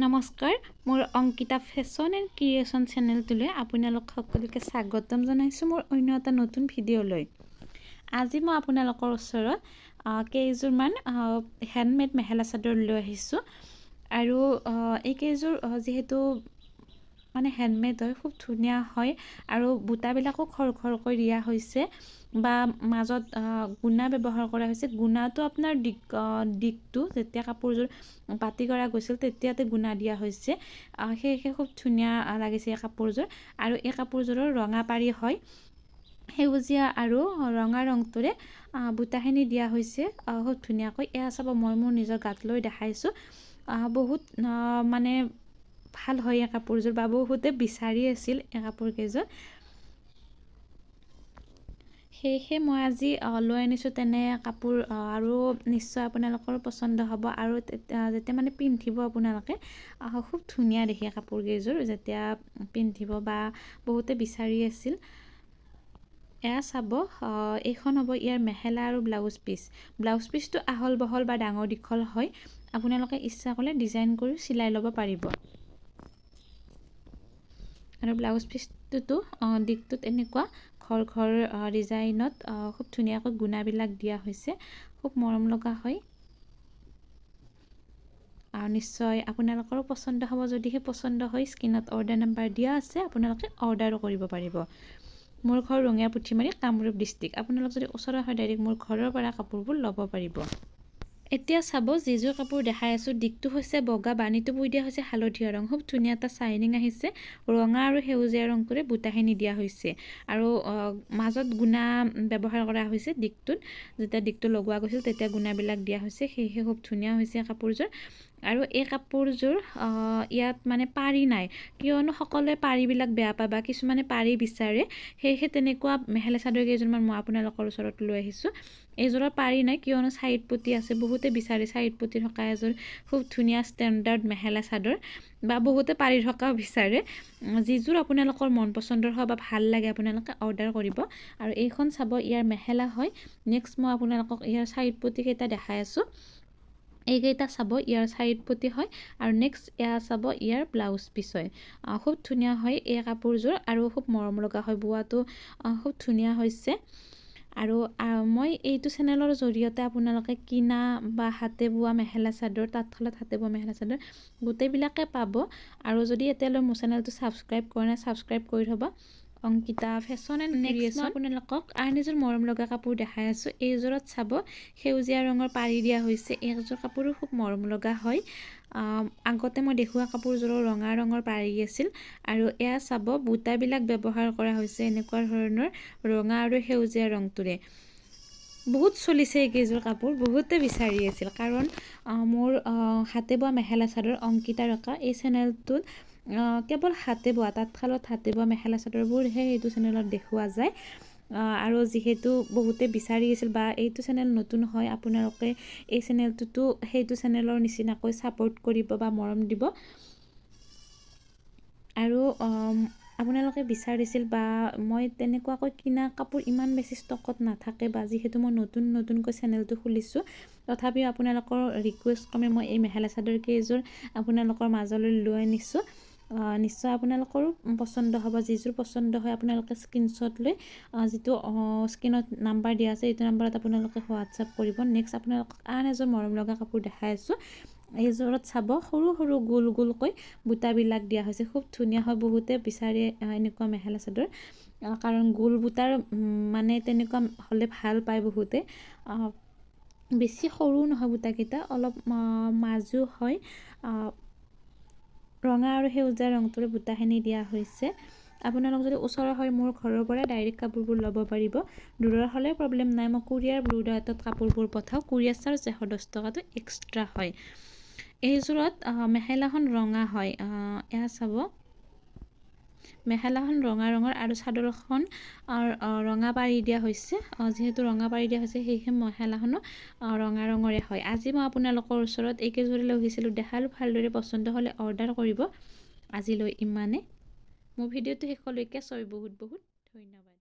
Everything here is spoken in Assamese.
নমস্কাৰ, মোৰ অংকিতা ফেশ্বন এণ্ড ক্ৰিয়েশ্যন চেনেলটোলৈ আপোনালোক সকলোকে স্বাগতম জনাইছোঁ মোৰ অন্য এটা নতুন ভিডিঅ'লৈ। আজি মই আপোনালোকৰ ওচৰত কেইযোৰমান হেণ্ডমেড মেখেলা চাদৰ লৈ আহিছোঁ আৰু এই কেইযোৰ যিহেতু মানে হেণ্ডমেড হয়, খুব ধুনীয়া হয় আৰু বুটাবিলাকো খৰখৰকৈ দিয়া হৈছে বা মাজত গুণা ব্যৱহাৰ কৰা হৈছে। গুণাটো আপোনাৰ দিশটো যেতিয়া কাপোৰযোৰ পাতি কৰা গৈছিল তেতিয়াতে গুণা দিয়া হৈছে, সেয়েহে খুব ধুনীয়া লাগিছে এই কাপোৰযোৰ। আৰু এই কাপোৰযোৰৰ ৰঙা পাৰি হয়, সেউজীয়া আৰু ৰঙা ৰংটোৰে বুটাখিনি দিয়া হৈছে খুব ধুনীয়াকৈ। এয়া চাব, মই মোৰ নিজৰ গাত লৈ দেখাইছোঁ। বহুত মানে ভাল হয় এই কাপোৰযোৰ বা বহুতে বিচাৰি আছিল এই কাপোৰকেইযোৰ, সেয়েহে মই আজি লৈ আনিছোঁ তেনে কাপোৰ। আৰু নিশ্চয় আপোনালোকৰ পচন্দ হ'ব আৰু যেতিয়া মানে পিন্ধিব আপোনালোকে খুব ধুনীয়া দেখে কাপোৰকেইযোৰ যেতিয়া পিন্ধিব বা বহুতে বিচাৰি আছিল। এয়া চাব, এইখন হ'ব ইয়াৰ মেখেলা আৰু ব্লাউজ পিচ। ব্লাউজ পিচটো আহল বহল বা ডাঙৰ দীঘল হয়, আপোনালোকে ইচ্ছা কৰিলে ডিজাইন কৰি চিলাই ল'ব পাৰিব। আৰু ব্লাউজ পিচটোতো দিশটোত এনেকুৱা ঘৰ ঘৰ ডিজাইনত খুব ধুনীয়াকৈ গুণাবিলাক দিয়া হৈছে, খুব মৰম লগা হয়। আৰু নিশ্চয় আপোনালোকৰো পচন্দ হ'ব। যদিহে পচন্দ হয়, স্ক্ৰীণত অৰ্ডাৰ নাম্বাৰ দিয়া আছে, আপোনালোকে অৰ্ডাৰো কৰিব পাৰিব। মোৰ ঘৰ ৰঙিয়া পুথিমাৰী, কামৰূপ ডিষ্ট্ৰিক্ট। আপোনালোক যদি ওচৰৰ হয়, ডাইৰেক্ট মোৰ ঘৰৰ পৰা কাপোৰবোৰ ল'ব পাৰিব। এতিয়া চাব, যিযোৰ কাপোৰ দেখাই আছোঁ দিশটো হৈছে বগা, বানীটো বৈ দিয়া হৈছে হালধীয়া ৰং। খুব ধুনীয়া এটা শ্বাইনিং আহিছে, ৰঙা আৰু সেউজীয়া ৰংটোৰে বুটাখিনি দিয়া হৈছে আৰু মাজত গুণা ব্যৱহাৰ কৰা হৈছে দিশটোত। যেতিয়া দিশটো লগোৱা গৈছিল তেতিয়া গুণাবিলাক দিয়া হৈছে, সেয়েহে খুব ধুনীয়া হৈছে কাপোৰযোৰ। আৰু এই কাপোৰযোৰ ইয়াত মানে পাৰি নাই, কিয়নো সকলোৱে পাৰিবিলাক বেয়া পায় বা কিছুমানে পাৰি বিচাৰে, সেয়েহে তেনেকুৱা মেখেলা চাদৰ কেইযোৰমান মই আপোনালোকৰ ওচৰত লৈ আহিছোঁ। এইযোৰৰ পাৰি নাই, কিয়নো ছাইড পতি আছে। বহুতে বিচাৰে ছাইড পতি থকা এযোৰ খুব ধুনীয়া ষ্টেণ্ডাৰ্ড মেখেলা চাদৰ, বা বহুতে পাৰি থকাও বিচাৰে। যিযোৰ আপোনালোকৰ মন পচন্দৰ হয় বা ভাল লাগে আপোনালোকে অৰ্ডাৰ কৰিব। আৰু এইখন চাব, ইয়াৰ মেখেলা হয়। নেক্সট মই আপোনালোকক ইয়াৰ ছাইড পতিকেইটা দেখাই আছোঁ। এইকেইটা চাব, ইয়াৰ ছাইড পতি হয়। আৰু নেক্সট এয়া চাব, ইয়াৰ ব্লাউজ পিচ হয়। খুব ধুনীয়া হয় এই কাপোৰযোৰ আৰু খুব মৰম লগা হয়, বোৱাটো খুব ধুনীয়া হৈছে। আৰু মই এইটো চেনেলৰ জৰিয়তে আপোনালোকে কিনা বা হাতে বোৱা মেখেলা চাদৰ, তাঁতশালত হাতে বোৱা মেখেলা চাদৰ গোটেইবিলাকে পাব। আৰু যদি এতিয়ালৈ মোৰ চেনেলটো ছাবস্ক্ৰাইব কৰা নাই, ছাবস্ক্ৰাইব কৰি থ'ব। Ankita fashion and creation. আপোনালোকক আন এযোৰ মৰম লগা কাপোৰ দেখাই আছোঁ। এইযোৰত চাব, সেউজীয়া ৰঙৰ পাৰি দিয়া হৈছে। এইযোৰ কাপোৰো খুব মৰম লগা হয়। আগতে মই দেখুওৱা কাপোৰযোৰৰ ৰঙা ৰঙৰ পাৰি আছিল। আৰু এয়া চাব, বুটাবিলাক ব্যৱহাৰ কৰা হৈছে এনেকুৱা ধৰণৰ ৰঙা আৰু সেউজীয়া ৰংটোৰে। বহুত চলিছে এইকেইযোৰ কাপোৰ, বহুতে বিচাৰি আছিল, কাৰণ মোৰ হাতে বোৱা মেখেলা চাদৰ অংকিতা ৰকা এই চেনেলটোত কেৱল হাতে বোৱা, তাঁতশালত হাতে বোৱা মেখেলা চাদৰবোৰহে এইটো চেনেলত দেখুওৱা যায়। আৰু যিহেতু বহুতে বিচাৰি আছিল বা এইটো চেনেল নতুন হয়, আপোনালোকে এই চেনেলটোতো সেইটো চেনেলৰ নিচিনাকৈ ছাপোৰ্ট কৰিব বা মৰম দিব। আৰু আপোনালোকে বিচাৰিছিল বা মই তেনেকুৱাকৈ কিনা কাপোৰ ইমান বেছি ষ্টকত নাথাকে, বা যিহেতু মই নতুনকৈ চেনেলটো খুলিছোঁ, তথাপিও আপোনালোকৰ ৰিকুৱেষ্ট ক্ৰমে মই এই মেখেলা চাদৰ কেইযোৰ আপোনালোকৰ মাজলৈ লৈ আনিছোঁ। নিশ্চয় আপোনালোকৰো পচন্দ হ'ব। যিযোৰ পচন্দ হয় আপোনালোকে স্ক্ৰীনশ্বট লৈ যিটো স্ক্ৰীনত নাম্বাৰ দিয়া আছে এইটো নাম্বাৰত আপোনালোকে হোৱাটছআপ কৰিব। নেক্সট আপোনালোকক আন এযোৰ মৰম লগা কাপোৰ দেখাই আছোঁ। এইযোৰত চাব, সৰু সৰু গোল গোলকৈ বুটাবিলাক দিয়া হৈছে, খুব ধুনীয়া হয়। বহুতে বিচাৰে এনেকুৱা মেখেলা চাদৰ, কাৰণ গোল বুটাৰ মানে তেনেকুৱা হ'লে ভাল পায় বহুতে। বেছি সৰু নহয় বুটাকেইটা, অলপ মাজু হয়। ৰঙা আৰু সেউজীয়া ৰংটোৰে বুটাখিনি দিয়া হৈছে। আপোনালোক যদি ওচৰৰ হয়, মোৰ ঘৰৰ পৰা ডাইৰেক্ট কাপোৰবোৰ ল'ব পাৰিব। দূৰৰ হ'লে প্ৰব্লেম নাই, মই কুৰিয়াৰ ব্লু ডাইটত কাপোৰবোৰ পঠাওঁ। কুৰিয়াৰ চাৰ্জ 110 টকাটো এক্সট্ৰা হয়। এইযোৰত মেখেলাখন ৰঙা হয়। এয়া চাব, মেখেলাখন ৰঙা ৰঙৰ আৰু চাদৰখন ৰঙা পাৰি দিয়া হৈছে। যিহেতু ৰঙা পাৰি দিয়া হৈছে, সেয়েহে মেখেলাখনো ৰঙা ৰঙৰে হয়। আজি মই আপোনালোকৰ ওচৰত এইকেইযোৰে লৈ আহিছিলোঁ, দেখালোঁ। ভালদৰে পচন্দ হ'লে অৰ্ডাৰ কৰিব। আজিলৈ ইমানে। মোৰ ভিডিঅ'টো শেষলৈকে চাই বহুত বহুত ধন্যবাদ।